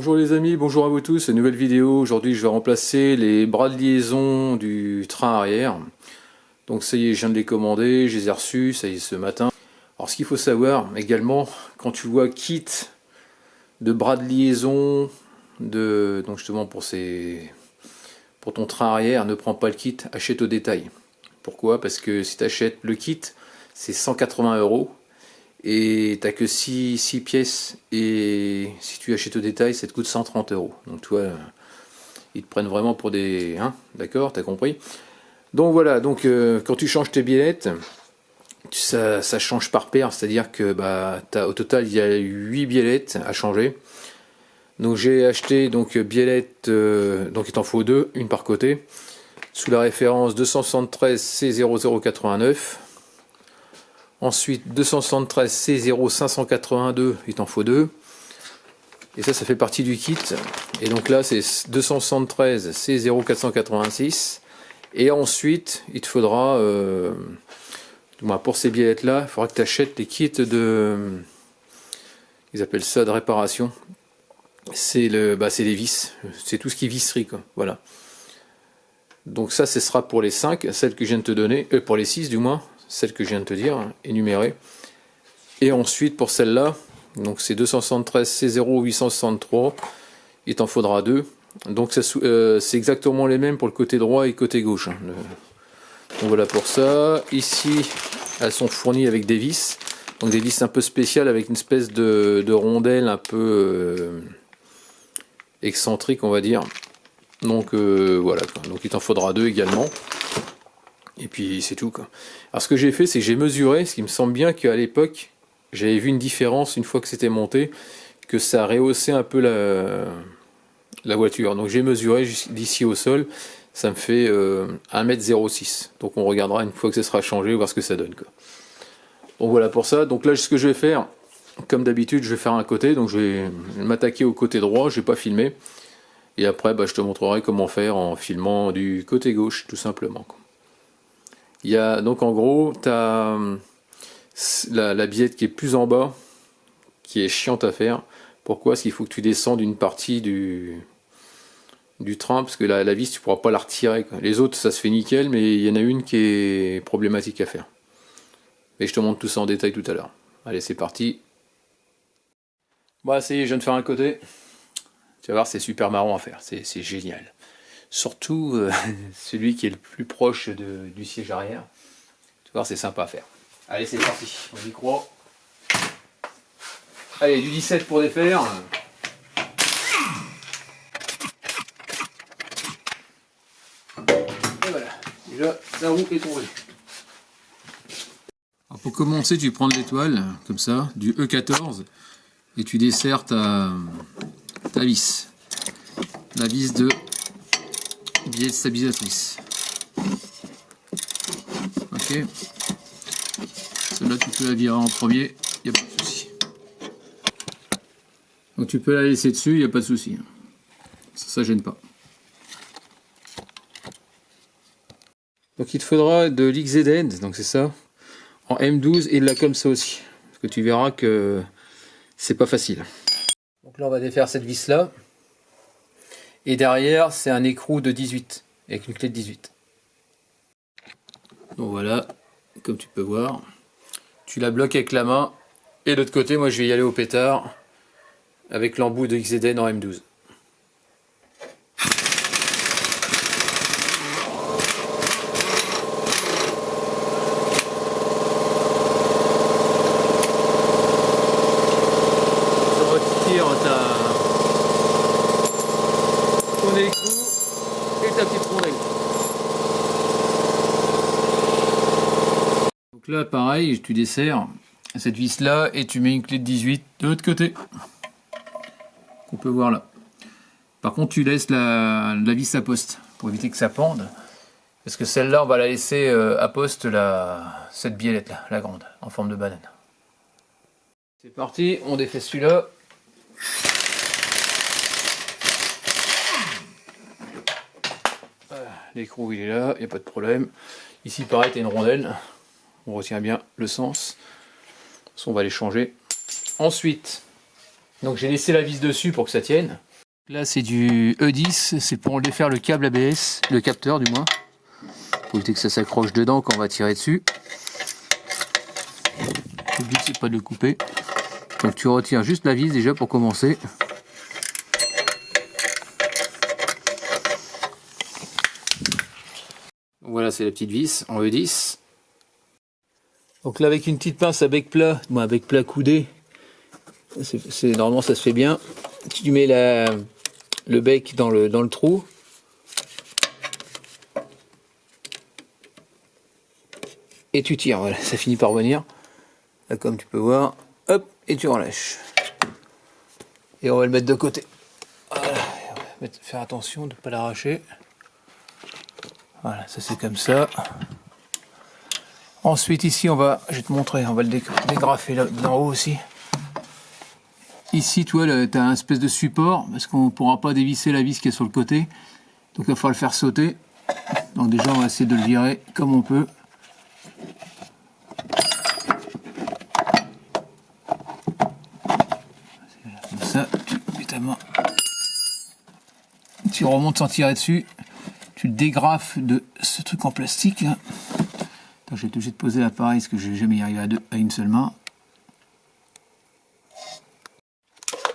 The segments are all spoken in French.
Bonjour les amis, bonjour à vous tous, nouvelle vidéo. Aujourd'hui je vais remplacer les bras de liaison du train arrière. Donc ça y est, je viens de les commander, je les ai reçus, ça y est, ce matin. Alors ce qu'il faut savoir également, quand tu vois kit de bras de liaison, donc justement pour ton train arrière, ne prends pas le kit, achète au détail. Pourquoi? Parce que si tu achètes le kit, c'est 180 €. Et t'as que 6 pièces, et si tu achètes au détail, ça te coûte 130 €. Donc toi, ils te prennent vraiment pour des... Hein, d'accord, t'as compris? Donc voilà, donc quand tu changes tes biellettes, ça change par paire, c'est-à-dire que au total, il y a 8 biellettes à changer. Donc j'ai acheté donc biellette, donc il t'en faut deux, une par côté, sous la référence 273 C0089. Ensuite 273 C0582, il t'en faut deux. Et ça fait partie du kit. Et donc là c'est 273 C0486. Et ensuite il te faudra, pour ces biellettes là, il faudra que tu achètes les kits de... Ils appellent ça de réparation. C'est les vis. C'est tout ce qui est visserie, quoi. Voilà. Donc ça, ce sera pour les 5, celles que je viens de te donner, pour les 6 du moins, celle que je viens de te dire, énumérée. Et ensuite pour celle-là, donc c'est 273 C0863, il t'en faudra deux. Donc c'est exactement les mêmes pour le côté droit et le côté gauche. Donc voilà pour ça. Ici, elles sont fournies avec des vis. Donc des vis un peu spéciales avec une espèce de rondelle un peu excentrique, on va dire. Donc voilà, donc il t'en faudra deux également. Et puis c'est tout, quoi. Alors ce que j'ai fait, c'est que j'ai mesuré, ce qui me semble bien qu'à l'époque, j'avais vu une différence une fois que c'était monté, que ça rehaussait un peu la voiture. Donc j'ai mesuré d'ici au sol, ça me fait 1,06 m. Donc on regardera une fois que ça sera changé, voir ce que ça donne, quoi. Donc voilà pour ça. Donc là, ce que je vais faire, comme d'habitude, je vais faire un côté, donc je vais m'attaquer au côté droit, je vais pas filmer. Et après, je te montrerai comment faire en filmant du côté gauche, tout simplement, quoi. Il y a donc en gros, tu as la biellette qui est plus en bas, qui est chiante à faire. Pourquoi? Parce qu'il faut que tu descendes une partie du train, parce que la vis, tu ne pourras pas la retirer, quoi. Les autres, ça se fait nickel, mais il y en a une qui est problématique à faire. Et je te montre tout ça en détail tout à l'heure. Allez, c'est parti. Bon, ça y est, je viens de faire un côté. Tu vas voir, c'est super marrant à faire, c'est génial. Surtout celui qui est le plus proche du siège arrière. Tu vas voir, c'est sympa à faire. Allez, c'est parti, on y croit. Allez, du 17 pour défaire. Et voilà, déjà la roue est tombée. Alors pour commencer, tu prends de l'étoile, comme ça, du E14, et tu desserres ta vis. La vis de biellette stabilisatrice. Ok. Celle-là, tu peux la virer en premier, il n'y a pas de souci. Donc tu peux la laisser dessus, il n'y a pas de souci. Ça gêne pas. Donc il te faudra de l'XZN, donc c'est ça, en M12 et de la comme ça aussi. Parce que tu verras que c'est pas facile. Donc là on va défaire cette vis là. Et derrière c'est un écrou de 18, avec une clé de 18. Donc voilà, comme tu peux voir. Tu la bloques avec la main. Et de l'autre côté, moi je vais y aller au pétard. Avec l'embout de XZN en M12. Ça retire ton écrou et ta petite rondelle. Donc là pareil, tu desserres cette vis là et tu mets une clé de 18 de l'autre côté. Qu'on peut voir là. Par contre tu laisses la vis à poste pour éviter que ça pende. Parce que celle-là on va la laisser à poste, cette biellette là, la grande, en forme de banane. C'est parti, on défait celui-là. L'écrou il est là, il n'y a pas de problème. Ici pareil, tu as une rondelle. On retient bien le sens. On va les changer. Ensuite, donc j'ai laissé la vis dessus pour que ça tienne. Là c'est du E10, c'est pour défaire le câble ABS, le capteur du moins. Faut éviter que ça s'accroche dedans quand on va tirer dessus. Le but c'est pas de le couper. Donc tu retires juste la vis déjà pour commencer. Voilà, c'est la petite vis en E10. Donc là avec une petite pince à bec plat, bon, avec plat coudé, normalement ça se fait bien. Tu mets le bec dans le trou. Et tu tires, voilà, ça finit par venir. Là, comme tu peux voir, hop, et tu relâches. Et on va le mettre de côté. Voilà, on va faire attention de ne pas l'arracher. Voilà, ça c'est comme ça. Ensuite ici je vais te montrer, on va le dégrafer là d'en haut aussi. Ici tu vois, tu as un espèce de support, parce qu'on ne pourra pas dévisser la vis qui est sur le côté. Donc il va falloir le faire sauter. Donc déjà on va essayer de le virer comme on peut. Comme ça, tu mets ta main. Tu remontes sans tirer dessus. Tu le dégrafes de ce truc en plastique. Là. Attends, je vais être obligé de poser l'appareil parce que je n'ai jamais y arrivé à une seule main.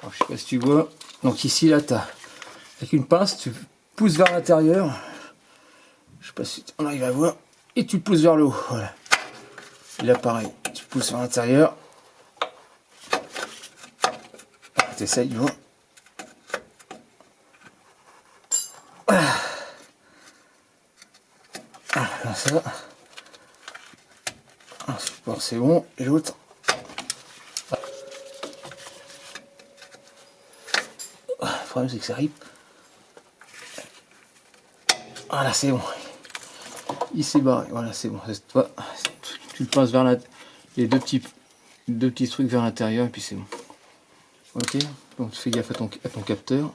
Alors, je sais pas si tu vois. Donc ici, là, tu as avec une pince, tu pousses vers l'intérieur. Je sais pas si on arrive à voir. Et tu pousses vers le haut. Voilà. Et là, pareil. Tu pousses vers l'intérieur. Tu essayes, tu vois. Comme ça. Un support, c'est bon. Et l'autre. Le problème, c'est que ça rip. Voilà, c'est bon. Il s'est barré. Voilà, c'est bon. Tu le passes vers les deux petits trucs vers l'intérieur et puis c'est bon. Ok. Donc tu fais gaffe à ton capteur.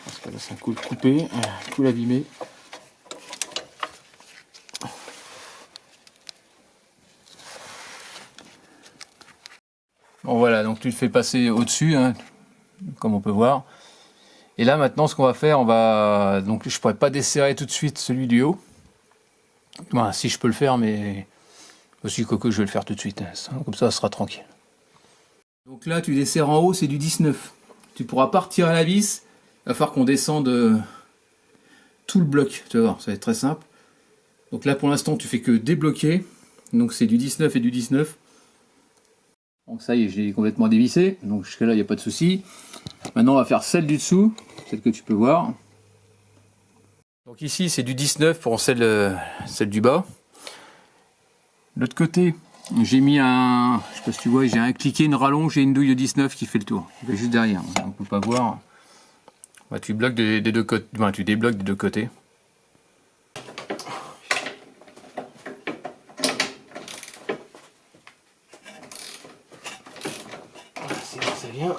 Parce que là, c'est un coup de coupé, un coup l'abîmer. Bon voilà, donc tu le fais passer au-dessus, hein, comme on peut voir. Et là maintenant ce qu'on va faire, donc je pourrais pas desserrer tout de suite celui du haut. Voilà, si je peux le faire, mais aussi Coco je vais le faire tout de suite, hein. Comme ça sera tranquille. Donc là tu desserres en haut, c'est du 19. Tu pourras pas retirer la vis, il va falloir qu'on descende tout le bloc, tu vas voir, ça va être très simple. Donc là pour l'instant tu fais que débloquer, donc c'est du 19 et du 19. Donc ça y est, je l'ai complètement dévissé, donc jusque là il n'y a pas de souci. Maintenant on va faire celle du dessous, celle que tu peux voir. Donc ici c'est du 19 pour celle du bas. De l'autre côté, j'ai mis je sais pas si tu vois, j'ai un cliquet, une rallonge et une douille de 19 qui fait le tour. Il est juste derrière, on ne peut pas voir. Bah, tu bloques des deux côtés, enfin, tu débloques des deux côtés. C'est là que ça vient.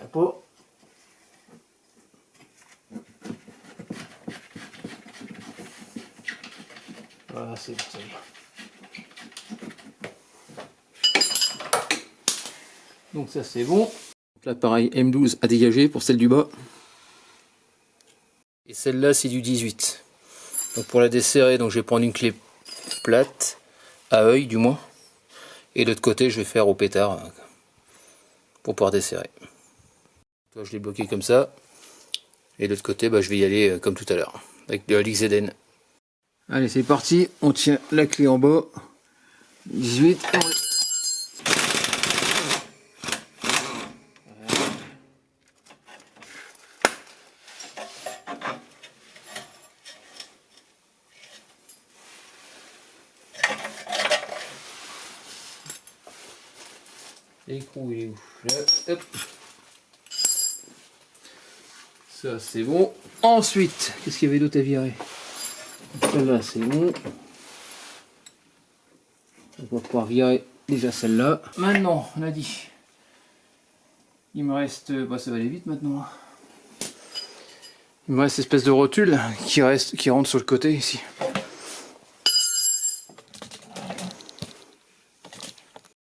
Peau. Voilà, c'est bon, ça y est. Donc ça c'est bon. Donc là pareil, M12 à dégager pour celle du bas. Et celle-là c'est du 18. Donc pour la desserrer, donc je vais prendre une clé plate, à œil du moins. Et de l'autre côté je vais faire au pétard pour pouvoir desserrer. Toi, je l'ai bloqué comme ça. Et de l'autre côté, je vais y aller comme tout à l'heure, avec de la LXZN. Allez, c'est parti. On tient la clé en bas. 18. L'écrou il est où? Là, hop. Ça c'est bon. Ensuite, qu'est-ce qu'il y avait d'autre à virer? Celle-là c'est bon. On va pouvoir virer déjà celle-là. Maintenant, on a dit. Il me reste. Bah, ça va aller vite maintenant. Il me reste cette espèce de rotule qui rentre sur le côté ici.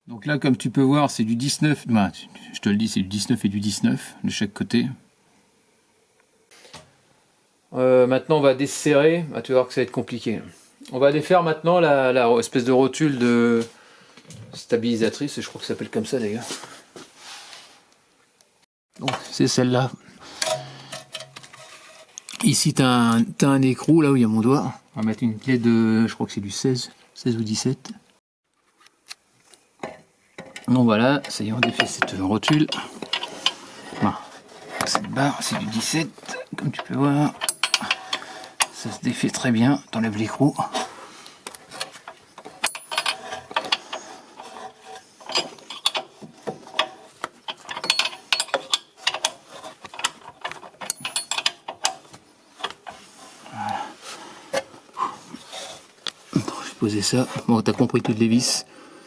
Donc là, comme tu peux voir, c'est du 19. Bah, je te le dis, c'est du 19 et du 19 de chaque côté. Maintenant, on va desserrer. Ah, tu vas voir que ça va être compliqué. On va défaire maintenant la espèce de rotule de stabilisatrice, je crois que ça s'appelle comme ça d'ailleurs. Donc c'est celle-là. Ici tu as un écrou là où il y a mon doigt. On va mettre une clé de, je crois que c'est du 16 ou 17. Donc voilà, ça y est, on défait cette rotule. Voilà. Cette barre c'est du 17, comme tu peux voir. Ça se défait très bien, t'enlèves l'écrou. Poser ça. Bon, t'as compris toutes les vis,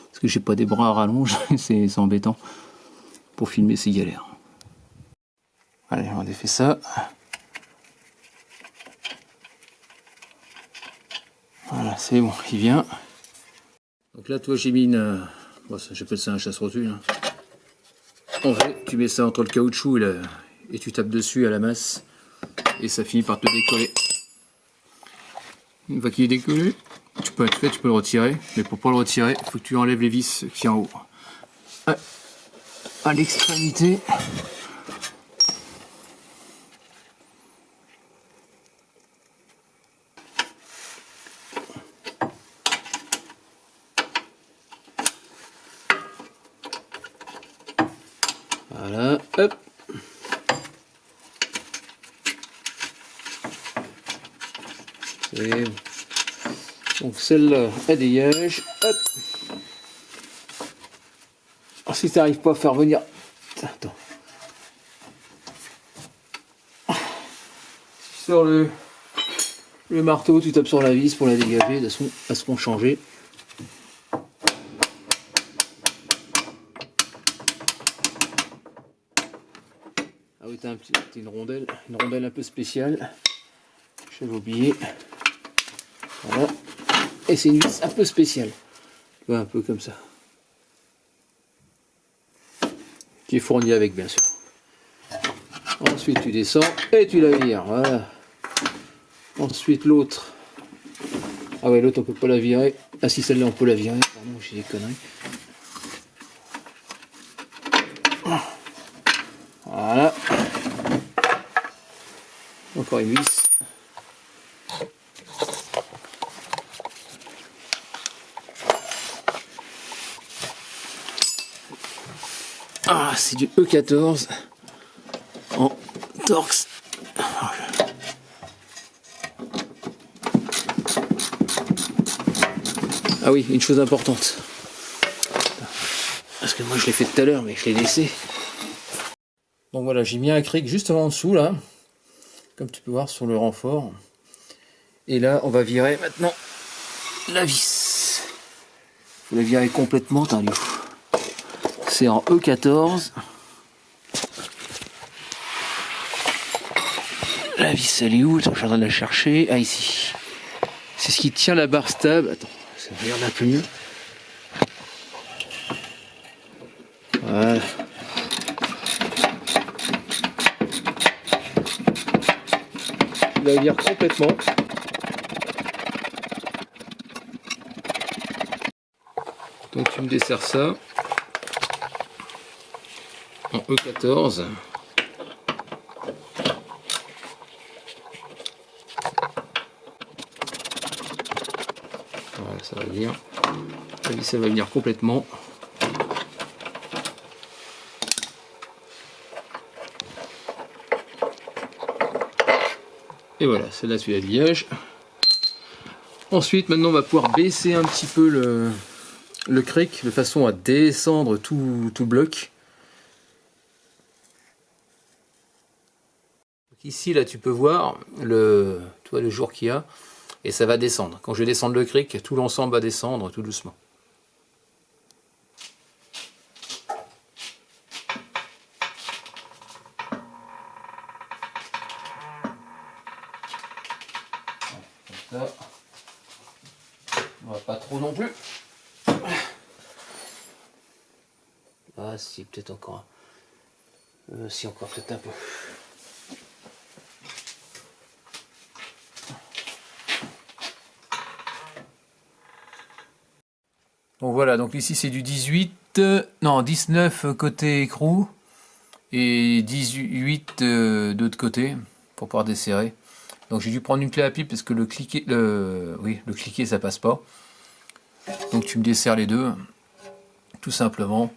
parce que j'ai pas des bras à rallonge, c'est embêtant. Pour filmer, c'est galère. Allez, on a défait ça. Voilà, c'est bon, il vient. Donc là, toi, j'ai mis une. Bon, j'appelle ça un chasse-rotule. Hein. En vrai, tu mets ça entre le caoutchouc et tu tapes dessus à la masse, et ça finit par te décoller. Une fois qu'il est décollé, tu peux le retirer, mais pour pas le retirer, il faut que tu enlèves les vis qui sont en haut. À l'extrémité. Voilà, hop. C'est bon. Donc celle-là, elle dégage. Hop. Alors, si tu n'arrives pas à faire venir... Attends. Sur le marteau, tu tapes sur la vis pour la dégager. De toute façon, elles seront changées. Ah oui, t'as une rondelle un peu spéciale. J'avais oublié. Voilà. Et c'est une vis un peu spéciale. Tu vois, un peu comme ça. Qui est fourni avec, bien sûr. Ensuite, tu descends et tu la vires. Voilà. Ensuite, l'autre. Ah ouais, l'autre, on peut pas la virer. Ah si, celle-là, on peut la virer. Pardon, j'ai des conneries. Voilà. Encore une vis. Ah, c'est du E14 en Torx. Ah oui, une chose importante. Parce que moi je l'ai fait tout à l'heure, mais je l'ai laissé. Donc voilà, j'ai mis un cric justement en dessous là. Comme tu peux voir sur le renfort. Et là, on va virer maintenant la vis. Il faut la virer complètement, t'as vu. C'est en E14. La vis, elle est où? Attends, je suis en train de la chercher. Ah, ici. C'est ce qui tient la barre stable. Attends, ça regarde un peu mieux. Voilà. Je la vire complètement. Donc tu me desserres ça. En E14. Voilà, ça va venir. La vis, ça va venir complètement. Et voilà, celle-là, tu la liège. Ensuite, maintenant, on va pouvoir baisser un petit peu le cric de façon à descendre tout le bloc. Donc ici là tu peux voir le jour qu'il y a et ça va descendre. Quand je vais descendre le cric, tout l'ensemble va descendre tout doucement. Comme ça. On va pas trop non plus. Ah si, peut-être encore. Si, encore peut-être un peu. Donc voilà, donc ici c'est du 18, non 19 côté écrou et 18 de l'autre côté pour pouvoir desserrer. Donc j'ai dû prendre une clé à pipe parce que le cliquer ça passe pas. Donc tu me desserres les deux, tout simplement.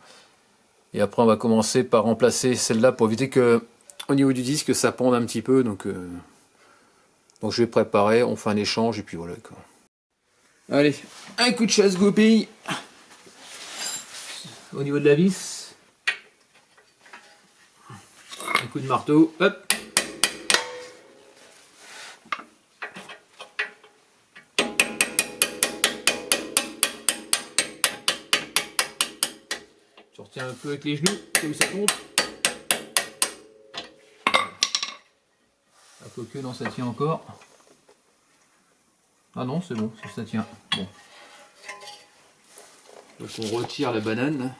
Et après on va commencer par remplacer celle-là pour éviter que au niveau du disque ça pende un petit peu. Donc je vais préparer, on fait un échange et puis voilà quoi. Allez, un coup de chasse-goupille au niveau de la vis. Un coup de marteau, hop. Tu retiens un peu avec les genoux, comme ça tombe. Ah, quoique, non, ça tient encore. Ah non, c'est bon, ça tient. Bon. Donc on retire la banane.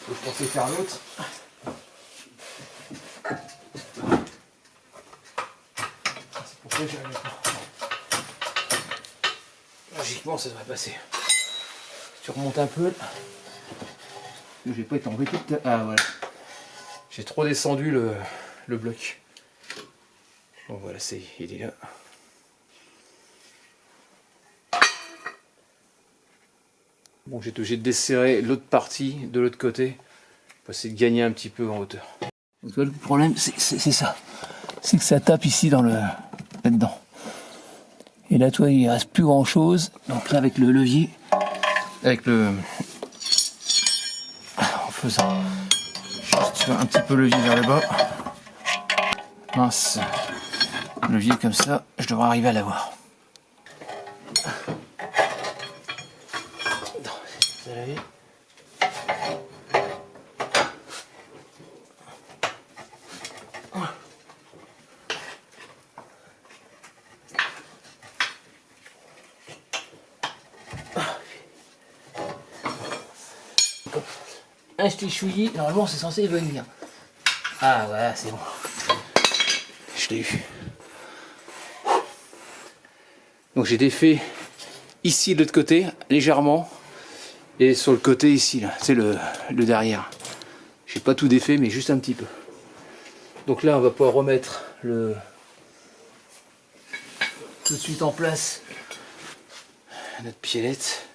Je pensais faire l'autre. C'est pour ça que j'arrive pas. Logiquement, ça devrait passer. Tu remontes un peu. Je vais pas être embêté de... Ah voilà. J'ai trop descendu le bloc. Bon voilà, il est là. Bon, j'ai été obligé de desserrer l'autre partie de l'autre côté pour essayer de gagner un petit peu en hauteur. Donc, le problème, c'est ça. C'est que ça tape ici là-dedans. Et là, toi, il reste plus grand chose. Donc là, avec le levier, en faisant juste un petit peu levier vers le bas, mince, levier comme ça, je devrais arriver à l'avoir. Un ch'ti-chouillis, normalement c'est censé venir. Ah voilà, c'est bon. Je l'ai eu. Donc j'ai défait ici de l'autre côté, légèrement. Et sur le côté ici, là, c'est le derrière. J'ai pas tout défait, mais juste un petit peu. Donc là, on va pouvoir remettre tout de suite en place notre piélette.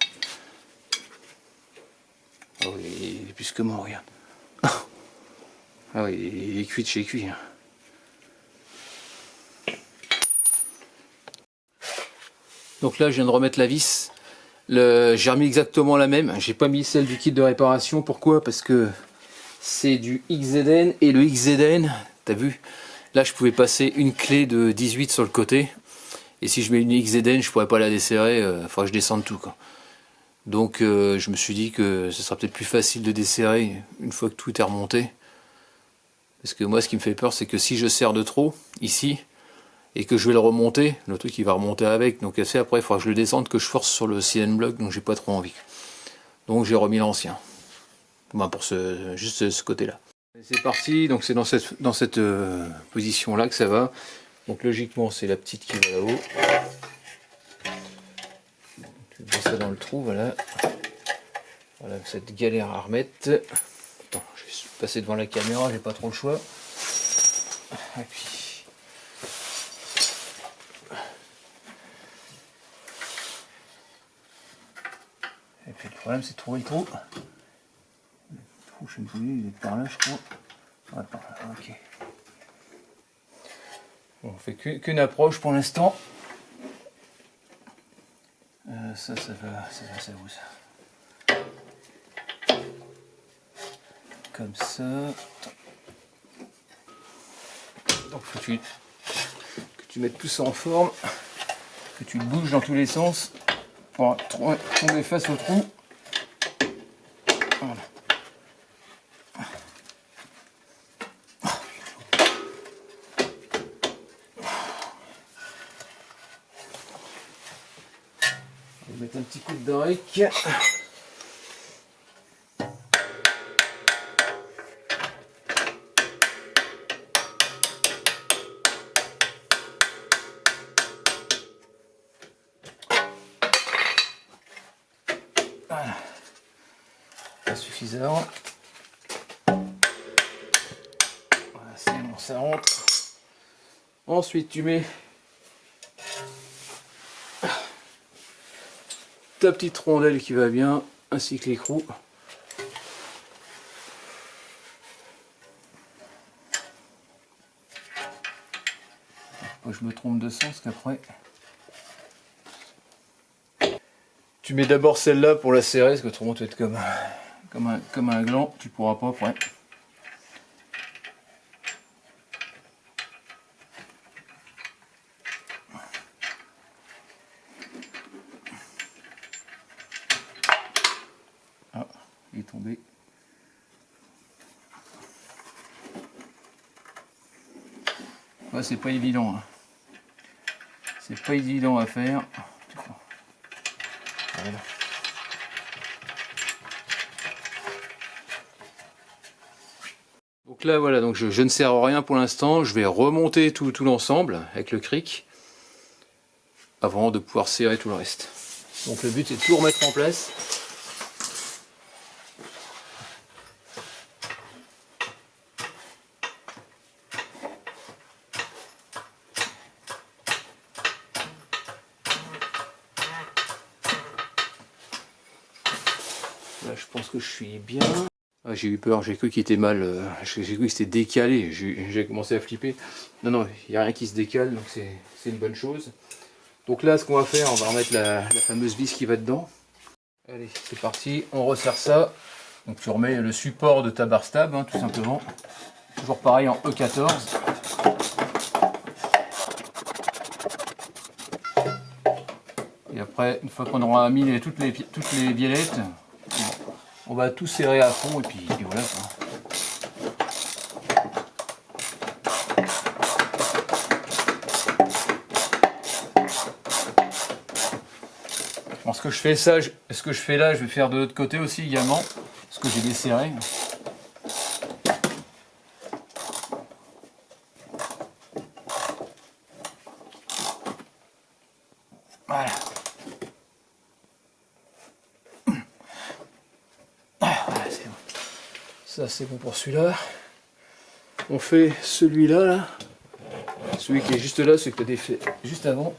Oh oui, il est plus que mort, regarde. Ah oui, il est cuit de chez cuit. Hein. Donc là, je viens de remettre la vis. J'ai remis exactement la même. J'ai pas mis celle du kit de réparation. Pourquoi? Parce que c'est du XZN. Et le XZN, t'as vu? Là, je pouvais passer une clé de 18 sur le côté. Et si je mets une XZN, je pourrais pas la desserrer. Il faudrait que je descende tout, quoi. Donc je me suis dit que ce sera peut-être plus facile de desserrer une fois que tout est remonté. Parce que moi ce qui me fait peur c'est que si je serre de trop ici et que je vais le remonter, le truc il va remonter avec. Donc après il faudra que je le descende, que je force sur le CN block, donc j'ai pas trop envie. Donc j'ai remis l'ancien. Bon, pour juste ce côté là. C'est parti, donc c'est dans cette position là que ça va. Donc logiquement c'est la petite qui va là-haut. Je mets ça dans le trou, voilà. Voilà cette galère à remettre. Attends, je vais passer devant la caméra, j'ai pas trop le choix. Et puis. Le problème c'est de trouver le trou. Le trou, je sais pas, il est par là, je crois. Attends, ok. Bon, on fait qu'une approche pour l'instant. Ça va où ça? Comme ça. Donc faut que tu mettes tout ça en forme, que tu le bouges dans tous les sens pour tomber face au trou. Voilà. On va mettre un petit coup de brique. Voilà. Pas suffisant. Voilà, c'est bon, ça rentre. Ensuite, tu mets ta petite rondelle qui va bien, ainsi que l'écrou. Faut que je me trompe de sens qu'après. Tu mets d'abord celle-là pour la serrer, parce que autrement tu vas être comme un gland, tu pourras pas après. Ah, il est tombé. Ouais, c'est pas évident. Hein. C'est pas évident à faire. Voilà. Donc là voilà, donc je ne sers à rien pour l'instant, je vais remonter tout l'ensemble avec le cric avant de pouvoir serrer tout le reste. Donc le but c'est de tout remettre en place. Là je pense que je suis bien. Ah, j'ai eu peur, j'ai cru qu'il était mal, j'ai cru qu'il s'était décalé, j'ai commencé à flipper. Non, non, il n'y a rien qui se décale, donc c'est une bonne chose. Donc là, ce qu'on va faire, on va remettre la fameuse vis qui va dedans. Allez, c'est parti, on resserre ça. Donc tu remets le support de ta barre stab, hein, tout simplement. Toujours pareil en E14. Et après, une fois qu'on aura mis toutes les biellettes, on va tout serrer à fond et puis voilà quoi. Alors, ce que je fais là, je vais faire de l'autre côté aussi également, parce que j'ai desserré. Voilà. Voilà, c'est bon. Ça c'est bon pour celui-là. On fait celui-là, là. Celui qui est juste là, celui que tu as défait juste avant.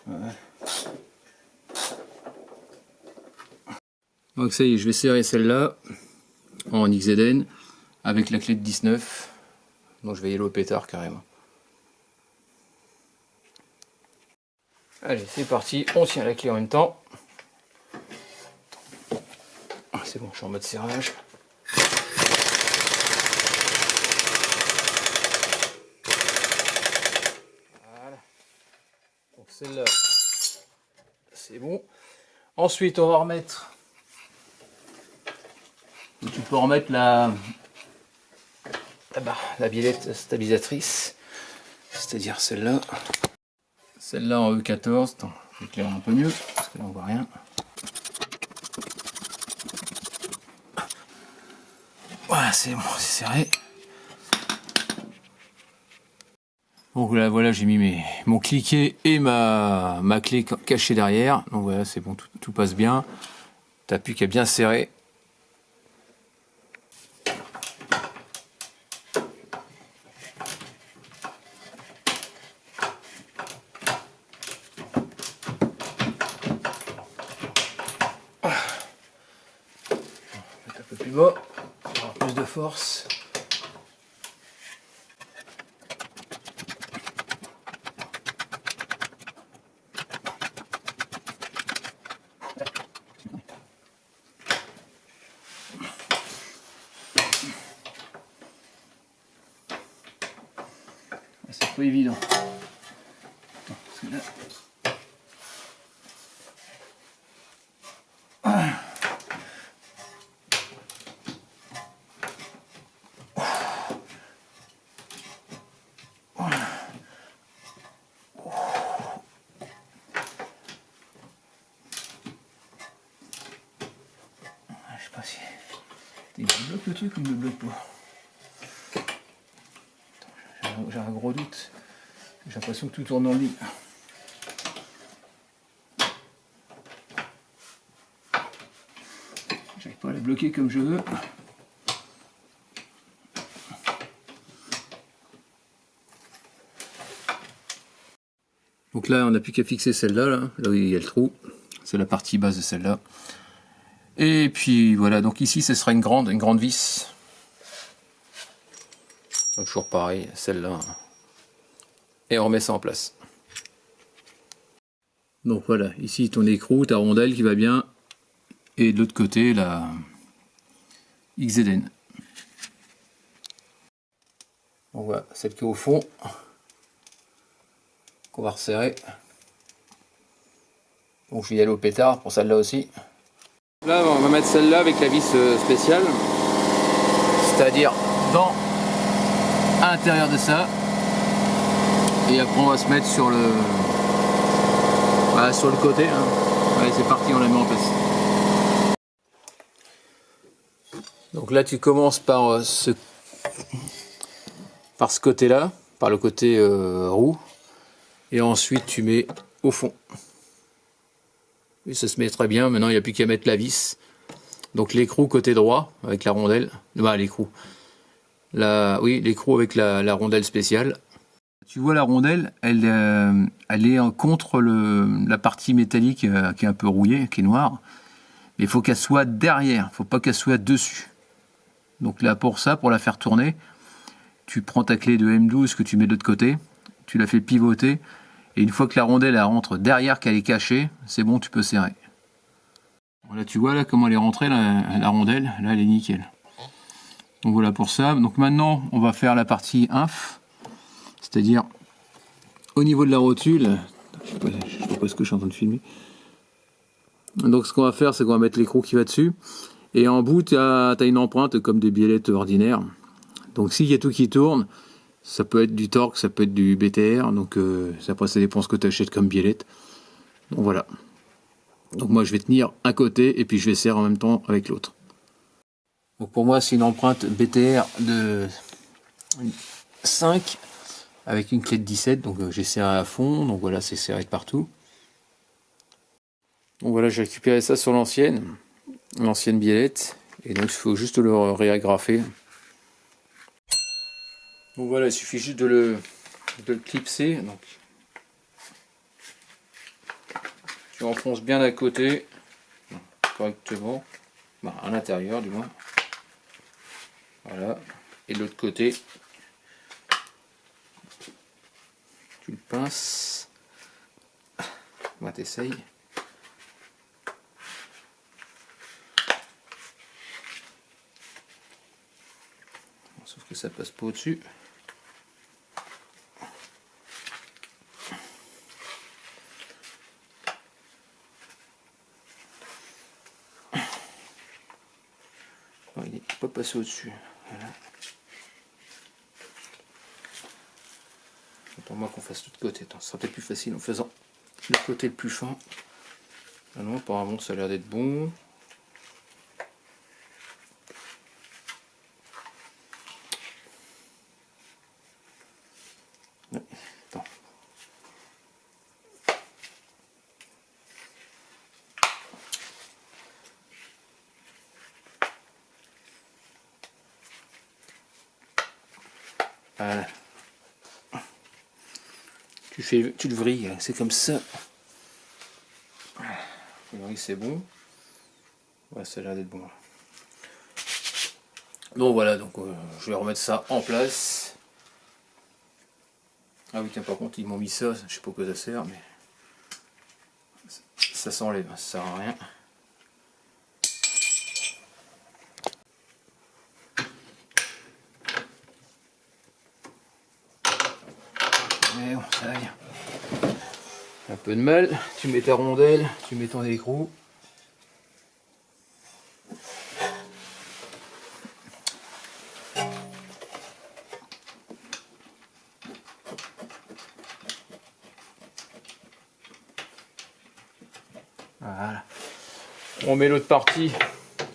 Ouais. Donc ça y est, je vais serrer celle-là en XZN avec la clé de 19. Donc je vais y aller au pétard carrément. Allez, c'est parti, on tient la clé en même temps. C'est bon, je suis en mode serrage. Voilà. Donc celle-là, c'est bon. Ensuite, on va remettre. Tu peux remettre la biellette stabilisatrice, c'est-à-dire celle-là. Celle-là en E14, attends, je vais éclairer un peu mieux, parce que là on voit rien. Voilà, c'est bon, c'est serré. Donc là, voilà, j'ai mis mon cliquet et ma clé cachée derrière. Donc voilà, c'est bon, tout passe bien. T'as plus qu'à bien serrer. bas, pour avoir plus de force. C'est pas évident. Parce que là... Je sais pas si... Il me bloque le truc ou il me bloque pas. J'ai un gros doute. J'ai l'impression que tout tourne en ligne. J'arrive pas à la bloquer comme je veux. Donc là, on n'a plus qu'à fixer celle-là, là où il y a le trou. C'est la partie basse de celle-là. Et puis voilà, donc ici, ce sera une grande vis. Donc toujours pareil, celle-là. Et on remet ça en place. Donc voilà, ici ton écrou, ta rondelle qui va bien. Et de l'autre côté, la XZN. Donc voilà, celle qui est au fond. Qu'on va resserrer. Donc je vais y aller au pétard pour celle-là aussi. Là, on va mettre celle-là avec la vis spéciale. C'est-à-dire à l'intérieur de ça. Et après on va se mettre sur le côté. Allez, c'est parti, on la met en place. Donc là tu commences par ce côté-là, par le côté roue. Et ensuite tu mets au fond. Et ça se met très bien. Maintenant il n'y a plus qu'à mettre la vis. Donc l'écrou côté droit avec la rondelle. Bah, l'écrou. Oui, l'écrou avec la rondelle spéciale. Tu vois la rondelle, elle est contre la partie métallique qui est un peu rouillée, qui est noire. Mais il faut qu'elle soit derrière, il ne faut pas qu'elle soit dessus. Donc là pour ça, pour la faire tourner, tu prends ta clé de M12 que tu mets de l'autre côté, tu la fais pivoter, et une fois que la rondelle elle rentre derrière, qu'elle est cachée, c'est bon, tu peux serrer. Voilà, tu vois là comment elle est rentrée, la rondelle, là elle est nickel. Donc voilà pour ça. Donc maintenant on va faire la partie inf. C'est-à-dire, au niveau de la rotule, je sais pas ce que je suis en train de filmer. Donc ce qu'on va faire, c'est qu'on va mettre l'écrou qui va dessus. Et en bout, tu as une empreinte comme des biellettes ordinaires. Donc s'il y a tout qui tourne, ça peut être du Torx, ça peut être du BTR. Donc après, ça dépend ce que tu achètes comme biellette. Donc voilà. Donc moi, je vais tenir un côté et puis je vais serrer en même temps avec l'autre. Donc pour moi, c'est une empreinte BTR de 5. Avec une clé de 17, donc j'ai serré à fond, donc voilà, c'est serré de partout. Donc voilà, j'ai récupéré ça sur l'ancienne biellette, et donc il faut juste le réagrafer. Donc voilà, il suffit juste de le clipser. Donc tu enfonces bien d'un côté, correctement, à l'intérieur du moins. Voilà, et de l'autre côté. Tu le pinces. Moi, t'essayes. Sauf que ça passe pas au-dessus. Non, il n'est pas passé au-dessus. Voilà. Pour moi qu'on fasse l'autre côté, attends, ce sera peut-être plus facile en faisant le côté le plus fin. Ah non, apparemment ça a l'air d'être bon. Ouais, attends. Voilà. Tu le vrilles, c'est comme ça. Oui, c'est bon. Ouais, ça a l'air d'être bon. Donc voilà, donc je vais remettre ça en place. Ah oui, tiens, par contre, ils m'ont mis ça, je sais pas quoi ça sert, mais ça s'enlève, ça sert à rien. Mais bon, ça vient. Un peu de mal, tu mets ta rondelle, tu mets ton écrou. Voilà. On met l'autre partie,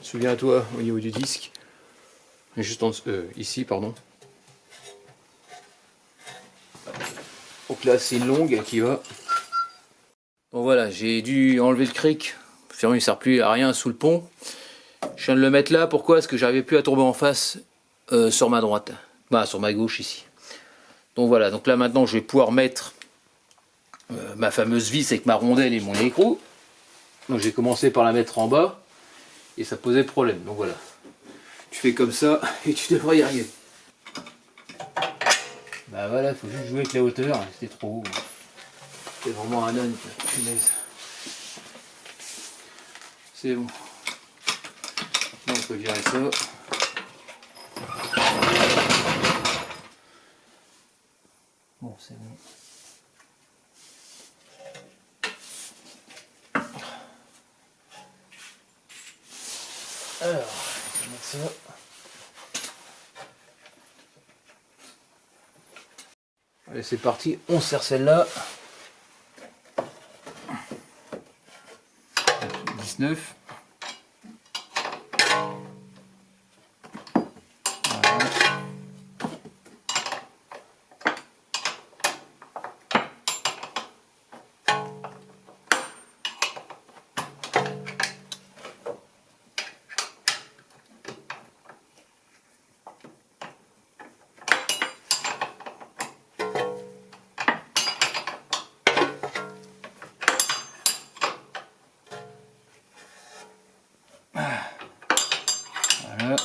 souviens-toi, au niveau du disque. Juste en, ici, pardon. Donc là, c'est une longue qui va. Donc voilà, j'ai dû enlever le cric. Il ne sert plus à rien sous le pont. Je viens de le mettre là, pourquoi? Parce que j'arrivais plus à tomber en face sur ma droite. Bah, sur ma gauche ici. Donc voilà, donc là maintenant je vais pouvoir mettre ma fameuse vis avec ma rondelle et mon écrou. Donc j'ai commencé par la mettre en bas et ça posait problème. Donc voilà, tu fais comme ça et tu devrais y arriver. Bah voilà, il faut juste jouer avec la hauteur, c'était trop haut. C'est vraiment un âne, punaise. C'est bon. Là, on peut virer ça. Bon, c'est bon. Alors, on va mettre ça. Allez, c'est parti, on serre celle-là. 19. Voilà.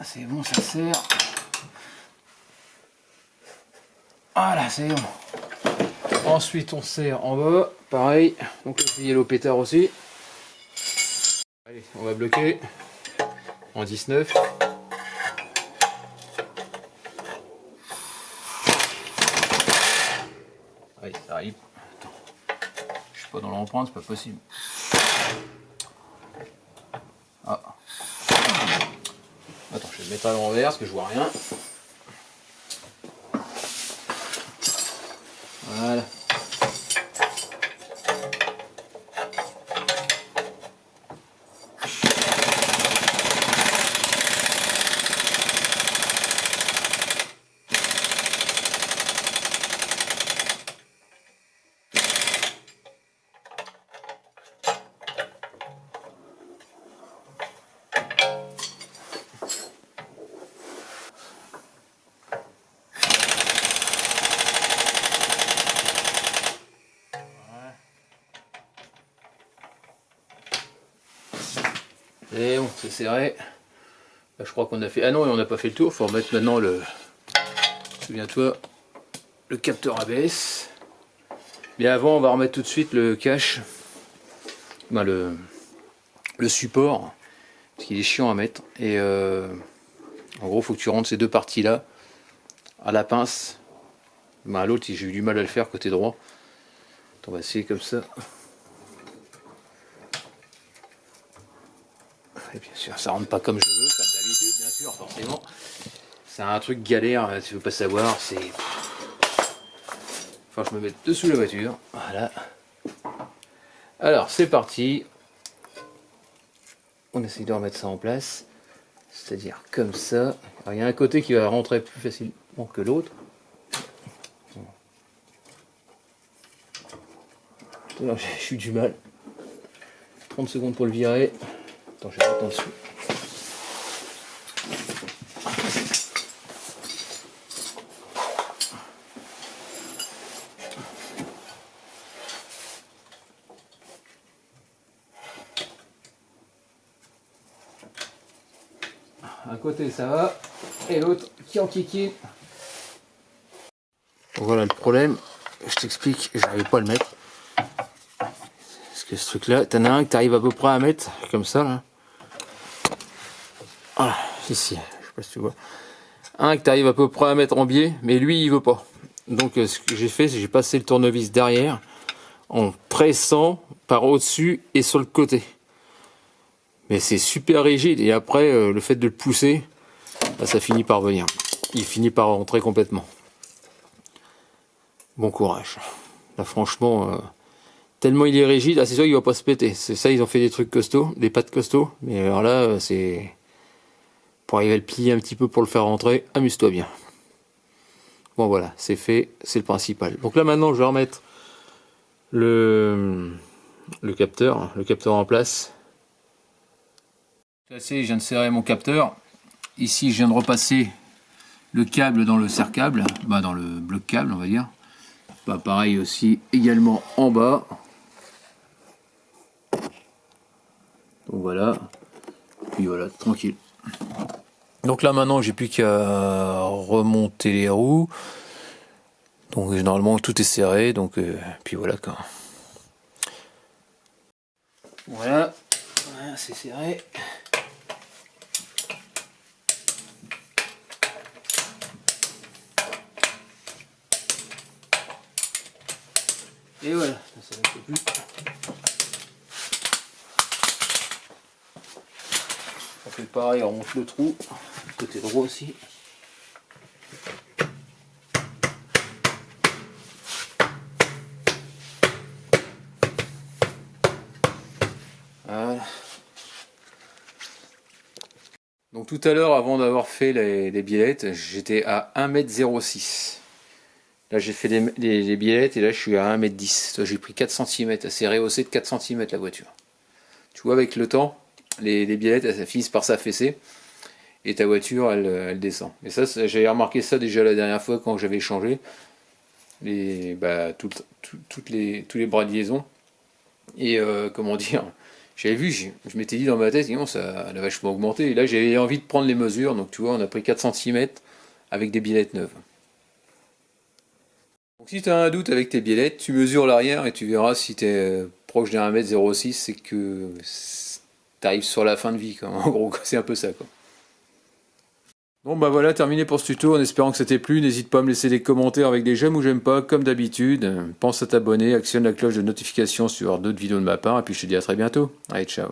C'est bon, ça sert. Voilà, c'est bon. Ensuite, on serre en bas. Pareil. Donc, le yellow pétard aussi. Allez, on va bloquer en 19. Allez, ça arrive. Attends. Je suis pas dans l'empreinte, c'est pas possible. Ah. Attends, je vais le mettre à l'envers parce que je vois rien. Voilà. Et bon, c'est serré. Là, je crois qu'on a fait... Ah non, on n'a pas fait le tour. Il faut remettre maintenant le... Souviens-toi, le capteur ABS. Mais avant, on va remettre tout de suite le cache. Ben, le support. Parce qu'il est chiant à mettre. Et en gros, il faut que tu rentres ces deux parties-là à la pince. Ben, à l'autre, j'ai eu du mal à le faire côté droit. On va essayer comme ça. Et bien sûr, ça rentre pas comme je veux, comme d'habitude, bien sûr, forcément. C'est un truc galère, si tu veux pas savoir, c'est... Enfin, je me mets dessous la voiture, voilà. Alors, c'est parti. On essaye de remettre ça en place. C'est-à-dire comme ça. Alors, il y a un côté qui va rentrer plus facilement que l'autre. J'ai eu du mal. 30 secondes pour le virer. Attends, je vais mettre en dessous. côté ça va, et l'autre qui en kikine. Voilà le problème, je t'explique, j'arrive pas à le mettre. Parce que ce truc là, t'en as un que t'arrives à peu près à mettre, comme ça là. Voilà, ici, je sais pas si tu vois. Un que t'arrives à peu près à mettre en biais, mais lui il veut pas. Donc ce que j'ai fait, c'est que j'ai passé le tournevis derrière, en pressant par au-dessus et sur le côté. Mais c'est super rigide, et après le fait de le pousser, bah, ça finit par venir. Il finit par rentrer complètement. Bon courage. Là franchement, tellement il est rigide, c'est sûr qu'il va pas se péter. C'est ça, ils ont fait des trucs costauds, des pattes costauds. Mais alors là, c'est... Pour arriver à le plier un petit peu pour le faire rentrer, amuse-toi bien. Bon voilà, c'est fait, c'est le principal. Donc là maintenant, je vais remettre le capteur en place. Là, je viens de serrer mon capteur. Ici, je viens de repasser le câble dans le serre-câble, bah, dans le bloc câble, on va dire. Bah, pareil aussi, également en bas. Donc voilà. Puis voilà, tranquille. Donc là maintenant, j'ai plus qu'à remonter les roues. Donc normalement tout est serré, donc puis voilà quoi. Voilà, c'est serré. Et voilà, ça ne plus. On fait pareil, on remonte le trou, côté droit aussi. Voilà. Donc tout à l'heure, avant d'avoir fait les biellettes, j'étais à 1,06 m. Là j'ai fait les biellettes et là je suis à 1,10 m. J'ai pris 4 cm, elle s'est rehaussée de 4 cm la voiture. Tu vois, avec le temps, les biellettes elles finissent par s'affaisser et ta voiture elle descend. Et ça, j'avais remarqué ça déjà la dernière fois quand j'avais changé tous les bras de liaison. Et comment dire, j'avais vu, je m'étais dit dans ma tête, non, ça elle a vachement augmenté. Et là j'avais envie de prendre les mesures, donc tu vois, on a pris 4 cm avec des biellettes neuves. Donc si tu as un doute avec tes biellettes, tu mesures l'arrière et tu verras si tu es proche d'un 1,06 m, c'est que tu arrives sur la fin de vie, quoi. En gros, c'est un peu ça, quoi. Bon bah voilà, terminé pour ce tuto, en espérant que ça t'ait plu. N'hésite pas à me laisser des commentaires avec des j'aime ou j'aime pas, comme d'habitude. Pense à t'abonner, actionne la cloche de notification sur d'autres vidéos de ma part, et puis je te dis à très bientôt. Allez, ciao.